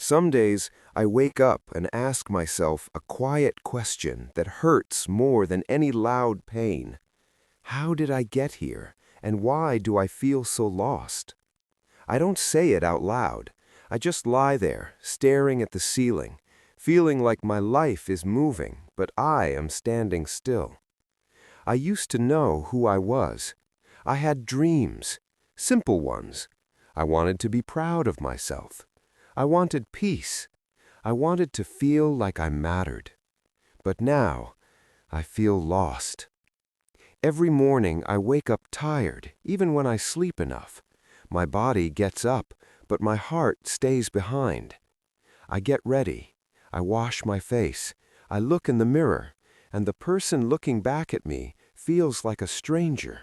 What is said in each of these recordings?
Some days I wake up and ask myself a quiet question that hurts more than any loud pain. How did I get here, and why do I feel so lost? I don't say it out loud. I just lie there, staring at the ceiling, feeling like my life is moving, but I am standing still. I used to know who I was. I had dreams, simple ones. I wanted to be proud of myself. I wanted peace. I wanted to feel like I mattered. But now, I feel lost. Every morning I wake up tired, even when I sleep enough. My body gets up, but my heart stays behind. I get ready. I wash my face. I look in the mirror, and the person looking back at me feels like a stranger.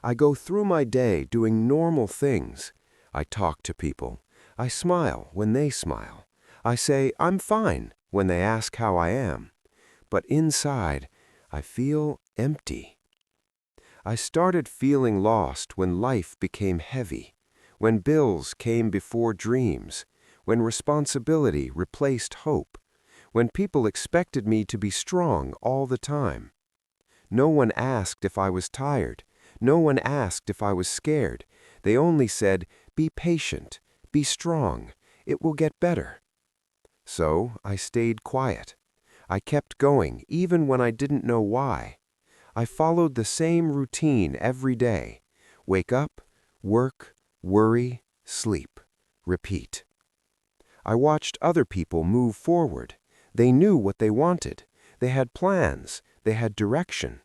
I go through my day doing normal things. I talk to people. I smile when they smile. I say, "I'm fine," when they ask how I am. But inside, I feel empty. I started feeling lost when life became heavy, when bills came before dreams, when responsibility replaced hope, when people expected me to be strong all the time. No one asked if I was tired. No one asked if I was scared. They only said, "Be patient, be strong, it will get better." So I stayed quiet. I kept going even when I didn't know why. I followed the same routine every day. Wake up, work, worry, sleep, repeat. I watched other people move forward. They knew what they wanted. They had plans. They had direction.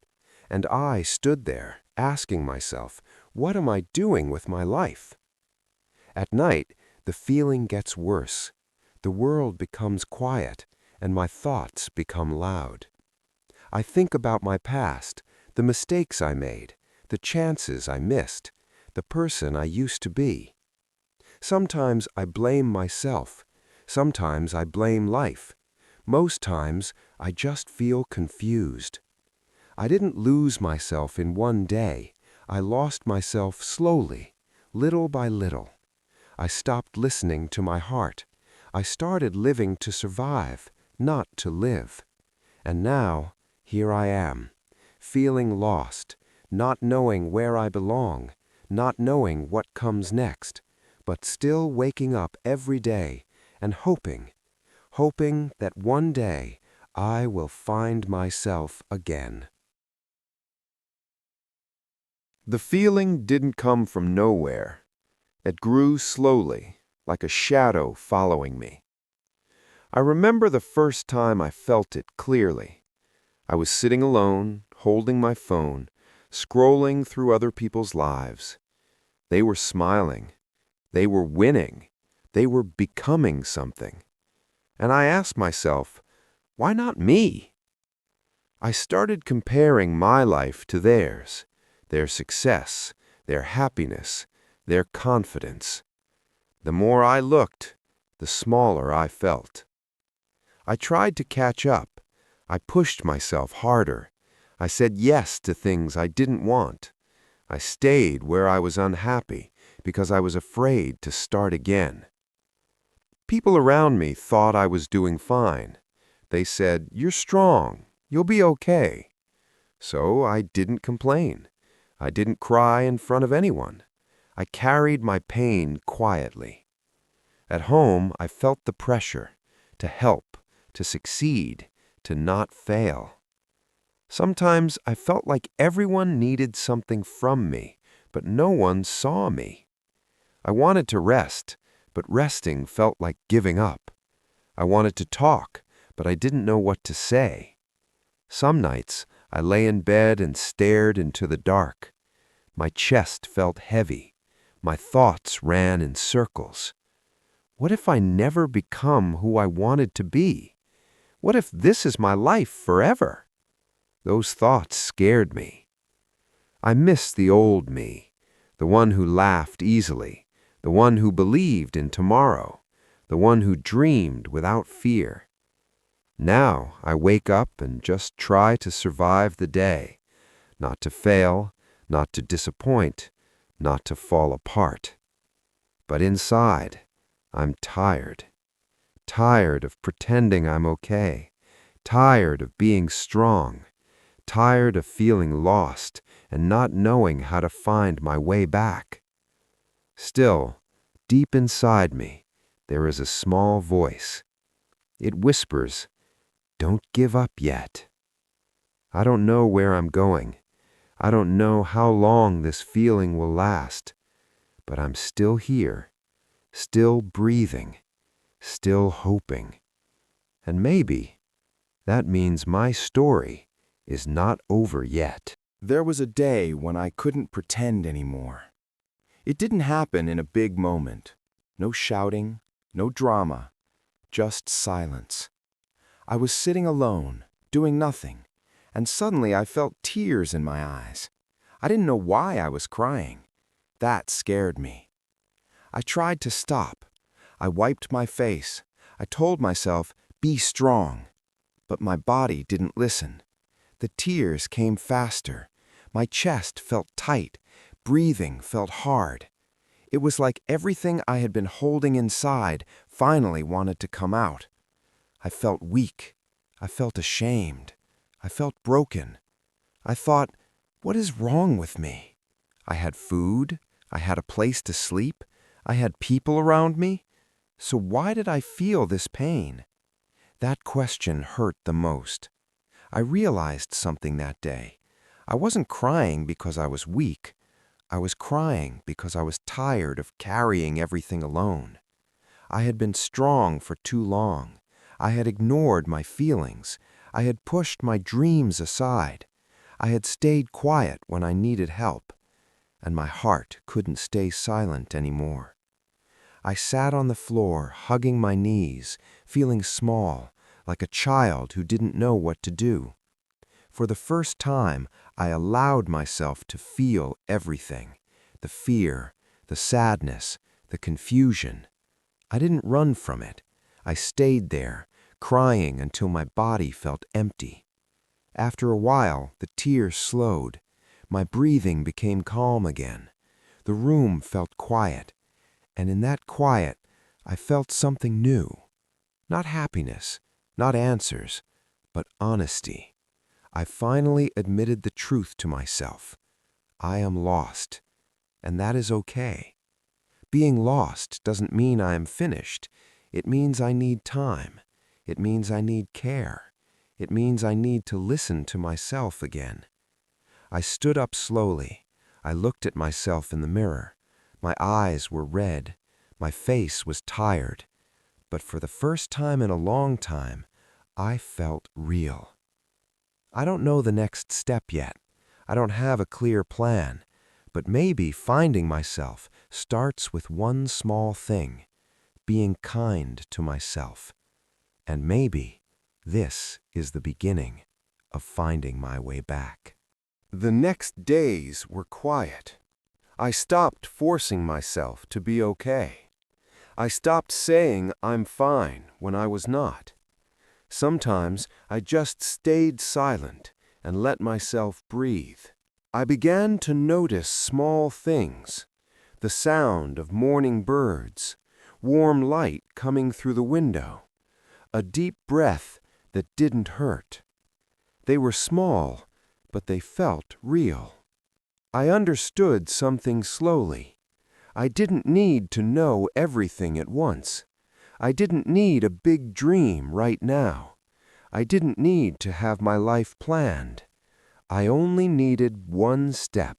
And I stood there, asking myself, what am I doing with my life? At night, the feeling gets worse. The world becomes quiet, and my thoughts become loud. I think about my past, the mistakes I made, the chances I missed, the person I used to be. Sometimes I blame myself. Sometimes I blame life. Most times, I just feel confused. I didn't lose myself in one day. I lost myself slowly, little by little. I stopped listening to my heart. I started living to survive, not to live. And now, here I am, feeling lost, not knowing where I belong, not knowing what comes next, but still waking up every day and hoping that one day I will find myself again. The feeling didn't come from nowhere. It grew slowly, like a shadow following me. I remember the first time I felt it clearly. I was sitting alone, holding my phone, scrolling through other people's lives. They were smiling. They were winning. They were becoming something. And I asked myself, why not me? I started comparing my life to theirs, their success, their happiness, their confidence. The more I looked, the smaller I felt. I tried to catch up. I pushed myself harder. I said yes to things I didn't want. I stayed where I was unhappy because I was afraid to start again. People around me thought I was doing fine. They said, "You're strong. You'll be okay." So I didn't complain. I didn't cry in front of anyone. I carried my pain quietly. At home, I felt the pressure to help, to succeed, to not fail. Sometimes I felt like everyone needed something from me, but no one saw me. I wanted to rest, but resting felt like giving up. I wanted to talk, but I didn't know what to say. Some nights, I lay in bed and stared into the dark. My chest felt heavy. My thoughts ran in circles. What if I never become who I wanted to be? What if this is my life forever? Those thoughts scared me. I missed the old me, the one who laughed easily, the one who believed in tomorrow, the one who dreamed without fear. Now I wake up and just try to survive the day, not to fail, not to disappoint, not to fall apart. But inside, I'm tired. tired of pretending I'm okay, tired of being strong, tired of feeling lost and not knowing how to find my way back. Still, deep inside me, there is a small voice. It whispers, "Don't give up yet." I don't know where I'm going. I don't know how long this feeling will last, but I'm still here, still breathing, still hoping. And maybe that means my story is not over yet. There was a day when I couldn't pretend anymore. It didn't happen in a big moment. No shouting, no drama, just silence. I was sitting alone, doing nothing, and suddenly I felt tears in my eyes. I didn't know why I was crying. That scared me. I tried to stop. I wiped my face. I told myself, "Be strong." But my body didn't listen. The tears came faster. My chest felt tight. Breathing felt hard. It was like everything I had been holding inside finally wanted to come out. I felt weak. I felt ashamed. I felt broken. I thought, what is wrong with me? I had food. I had a place to sleep. I had people around me. So why did I feel this pain? That question hurt the most. I realized something that day. I wasn't crying because I was weak. I was crying because I was tired of carrying everything alone. I had been strong for too long. I had ignored my feelings. I had pushed my dreams aside. I had stayed quiet when I needed help. And my heart couldn't stay silent anymore. I sat on the floor, hugging my knees, feeling small, like a child who didn't know what to do. For the first time, I allowed myself to feel everything: the fear, the sadness, the confusion. I didn't run from it. I stayed there, crying until my body felt empty. After a while, the tears slowed. My breathing became calm again. The room felt quiet. And in that quiet, I felt something new. Not happiness, not answers, but honesty. I finally admitted the truth to myself. I am lost, and that is okay. Being lost doesn't mean I am finished. It means I need time. It means I need care. It means I need to listen to myself again. I stood up slowly. I looked at myself in the mirror. My eyes were red. My face was tired. But for the first time in a long time, I felt real. I don't know the next step yet. I don't have a clear plan. But maybe finding myself starts with one small thing: being kind to myself. And maybe this is the beginning of finding my way back. The next days were quiet. I stopped forcing myself to be okay. I stopped saying I'm fine when I was not. Sometimes I just stayed silent and let myself breathe. I began to notice small things: the sound of morning birds, warm light coming through the window, a deep breath that didn't hurt. They were small, but they felt real. I understood something slowly. I didn't need to know everything at once. I didn't need a big dream right now. I didn't need to have my life planned. I only needed one step.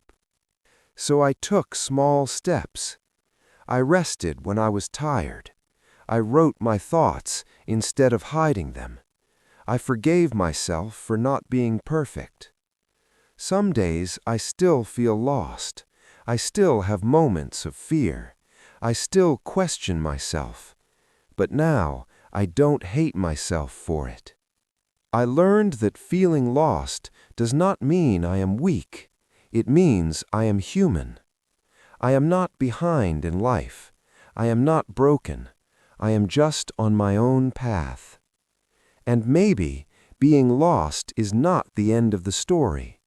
So I took small steps. I rested when I was tired. I wrote my thoughts instead of hiding them. I forgave myself for not being perfect. Some days I still feel lost. I still have moments of fear. I still question myself. But now I don't hate myself for it. I learned that feeling lost does not mean I am weak. It means I am human. I am not behind in life. I am not broken. I am just on my own path. And maybe being lost is not the end of the story.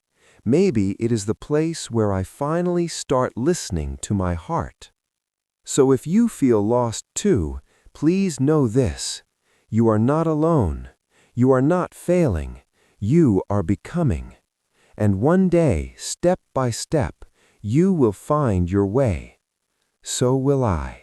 Maybe it is the place where I finally start listening to my heart. So if you feel lost too, please know this: You are not alone. You are not failing. You are becoming. And one day, step by step, you will find your way. So will I.